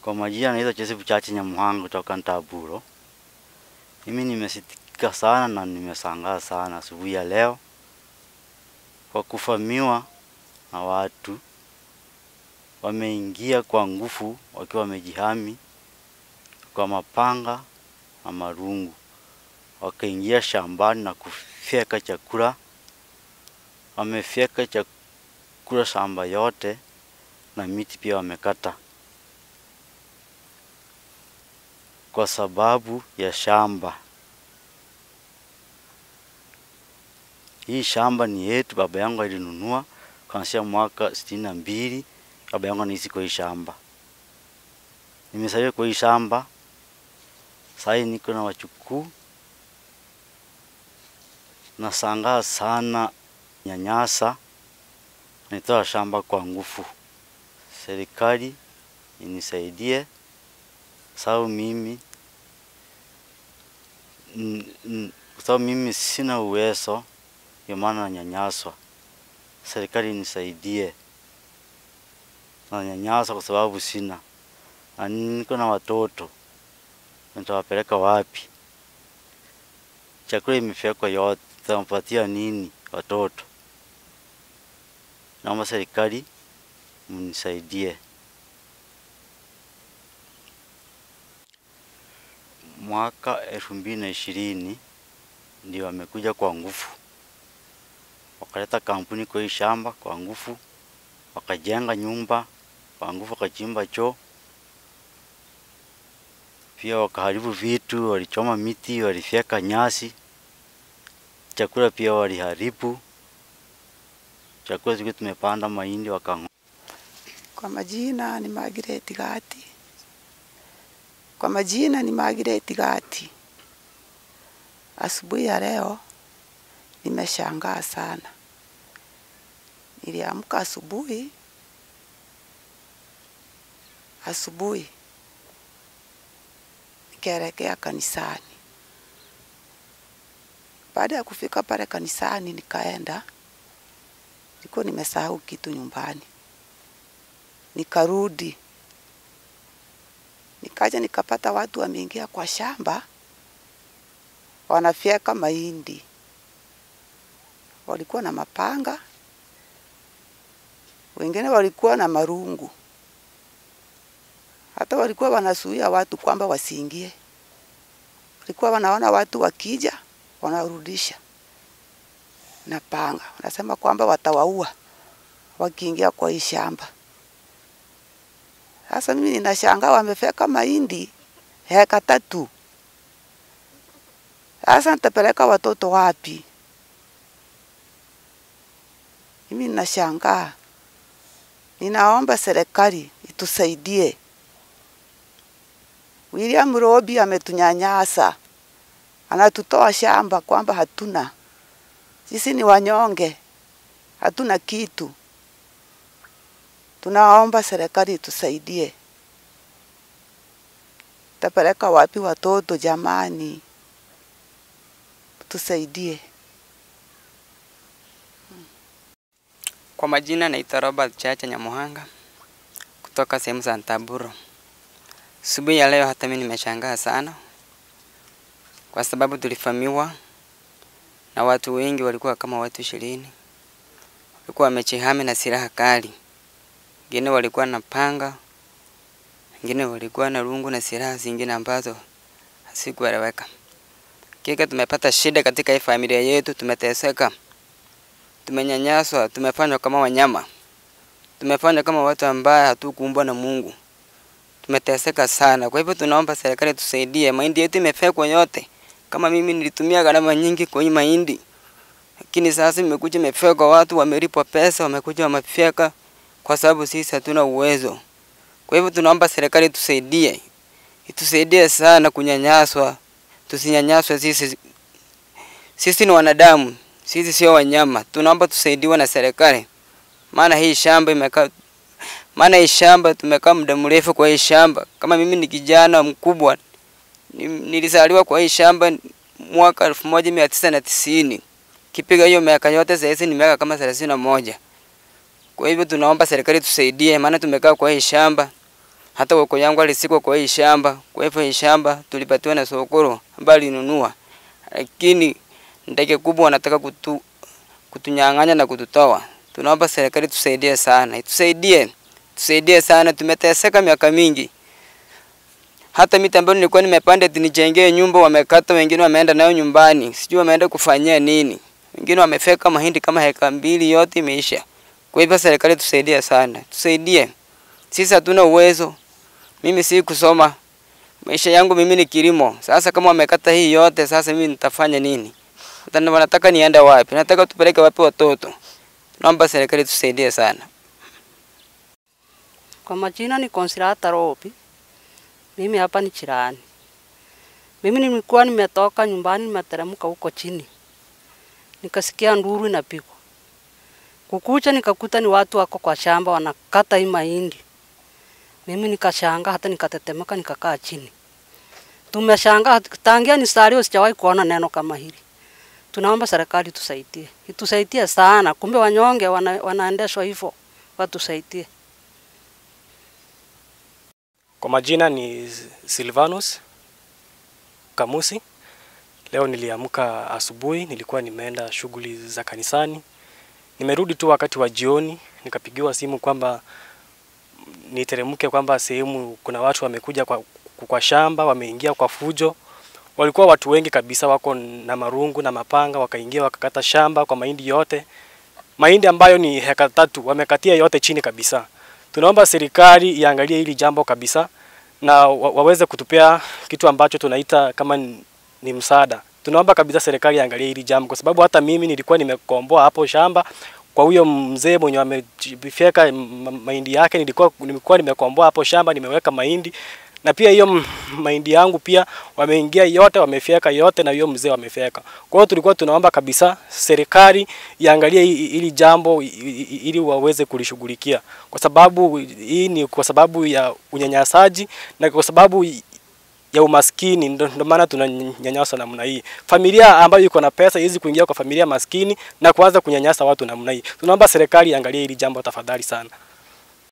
Kwa majina naitwa Joseph Chachi Nyamuhanga kutoka Ntaburo. Mimi nimesitika sana na nimeshangaa sana asubuhi ya leo kwa kuvamiwa na watu wameingia kwa nguvu wakiwa wamejihami kwa mapanga na marungu. Wakaingia shambani na kufyeka chakula. Wamefyeka chakula shamba yote na miti pia wamekata. Kwa sababu ya shamba. Hii shamba ni yetu, baba yangu alinunua kuanzia mwaka 62. Baba yangu anaishi kwa hii shamba. Nimezaliwa kwa hii shamba. Sasa niko na wajukuu. Nashangaa sana nyanyasa nitoa shamba kwa nguvu. Serikali inisaidie sababu mimi sina uwezo, ndio maana nanyanyaswa. Serikali inisaidie. Nanyanyaswa kwa sababu sina. Na niko na watoto. Nitawapeleka wapi? Chakula imefyekwa yote, nitampatia nini watoto? Naomba serikali mnisaidie. Mwaka 2020 ndio wamekuja kwa nguvu. Wakaleta kampuni kwa hii shamba kwa nguvu. Wakajenga nyumba kwa nguvu, wakachimba choo. Pia wakaharibu vitu, walichoma miti, walifyeka nyasi. Chakula pia waliharibu. Chakula zile tumepanda mahindi wakang'oa. Kwa majina ni Margaret Gati. Kwa majina ni Margaret Gati. Asubuhi ya leo nimeshangaa sana. Niliamka asubuhi nikaelekea kanisani. Baada ya kufika pale kanisani nikaenda, nilikuwa nimesahau kitu nyumbani. Nikarudi. Nikaja nikapata watu wameingia kwa shamba wanafyeka mahindi. Walikuwa na mapanga, wengine walikuwa na marungu. Hata walikuwa wanasuia watu kwamba wasiingie. Walikuwa wanaona watu wakija, wanarudisha na panga. Wanasema kwamba watawaua wakiingia kwa hii shamba. Sasa mimi ninashangaa wamefyeka mahindi heka 3. Sasa nitapeleka watoto wapi? Mimi ninashangaa. Ninaomba serikali itusaidie. William Robi ametunyanyasa. Anatutoa shamba kwamba hatuna. Sisi ni wanyonge. Hatuna kitu. Tunaomba serikali itusaidie. Tapeleka wapi watoto jamani? Tusaidie. Kwa majina naitwa Robert Chacha Nyamuhanga kutoka sehemu za Ntaburo. Asubuhi ya leo hata mimi nimeshangaa sana kwa sababu tulifamiwa na watu wengi, walikuwa kama watu 20. Walikuwa wamejihami na silaha kali. Wengine walikuwa na panga, wengine walikuwa na rungu na silaha zingine ambazo hazikueleweka. Kika tumepata shida katika hii familia yetu, tumeteseka. Tumenyanyaswa, tumefanywa kama wanyama. Tumefanywa kama watu ambao hatukuumbwa na Mungu. Tumeteseka sana. Kwa hivyo tunaomba serikali tusaidie. Mahindi yetu imefyekwa yote. Kama mimi nilitumia gharama nyingi kwa hii mahindi. Lakini sasa imekuja imefyekwa, watu wamelipwa pesa, wamekuja wamefyeka kwa sababu sisi hatuna uwezo. Kwa hivyo tunaomba serikali tusaidie. Itusaidie sana kunyanyaswa. Tusinyanyaswe sisi. Sisi ni wanadamu. Sisi sio wanyama. Tunaomba tusaidiwe na serikali. Maana hii shamba tumekaa muda mrefu kwa hii shamba. Kama mimi ni kijana mkubwa, nilisaliwa kwa hii shamba mwaka 1990. Kipiga hiyo miaka yote sasa ni miaka kama 31. Kwa hivyo tunaomba serikali tusaidie, maana tumekaa kwa hii shamba Hata wako yangu alisikwa kwa hii shamba. Kwa hivyo hii shamba tulipatiwa na Sokoro ambaye alinunua. Lakini ndege kubwa wanataka kutunyang'anya na kututoa. Tunaomba serikali tusaidie sana. Tusaidie sana, tumeteseka miaka mingi. Hata miti ambayo nilikuwa nimepanda nijengee nyumba wamekata, wengine wameenda nayo nyumbani. Sijui wameenda kufanyia nini. Wengine wamefeka mahindi kama heka 2 yote imeisha. Kwa hivyo serikali tusaidie sana. Tusaidie. Sisi hatuna uwezo. Mimi si kusoma. Maisha yangu mimi ni kilimo. Sasa kama wamekata hii yote, sasa mimi nitafanya nini? Wanataka niende wapi? Nataka tupeleke wapi watoto? Naomba serikali tusaidie sana. Kwa majina ni Consolata Robi. Mimi hapa ni jirani. Mimi nilikuwa nimetoka nyumbani, nimeteremka huko chini. Nikasikia nduru inapigwa. Kukucha nikakuta ni watu wako kwa shamba wanakata hii mahindi. Mimi nikashanga hata nikatetemeka nikakaa chini. Tumeshanga tangia ni salio sijawahi kuona neno kama hili. Tunaomba serikali tusaidie. Itusaidie sana. Kumbe wanyonge wanaendeshwa hivyo. Watusaidie. Kwa majina ni Silvanus Kamusi. Leo niliamka asubuhi, nilikuwa nimeenda shughuli za kanisani. Nimerudi tu wakati wa jioni, nikapigiwa simu kwamba niteremke kwamba sehemu kuna watu wamekuja kwa shamba, wameingia kwa fujo. Walikuwa watu wengi kabisa, wako na marungu na mapanga, wakaingia wakakata shamba kwa mahindi yote. Mahindi ambayo ni heka 3 wamekatia yote chini kabisa. Tunaomba serikali iangalie hili jambo kabisa na waweze kutupea kitu ambacho tunaita kama ni msaada. Tunaomba kabisa serikali iangalie hili jambo kwa sababu hata mimi nilikuwa nimekomboa hapo shamba kwa huyo mzee mwenye amefyeka mahindi yake. Nilikuwa nimekomboa hapo shamba, nimeweka mahindi na pia hiyo mahindi yangu pia wameingia yote, wamefyeka yote na hiyo mzee wamefyeka. Kwa hiyo tulikuwa tunaomba kabisa serikali iangalie hili jambo ili waweze kulishughulikia, kwa sababu hii ni kwa sababu ya unyanyasaji na kwa sababu ya umaskini, ndio maana tunanyanyasa namna hii. Familia ambayo iko na pesa hizi kuingia kwa familia maskini na kuanza kunyanyasa watu namna hii. Tunaomba serikali iangalie hili jambo tafadhali sana.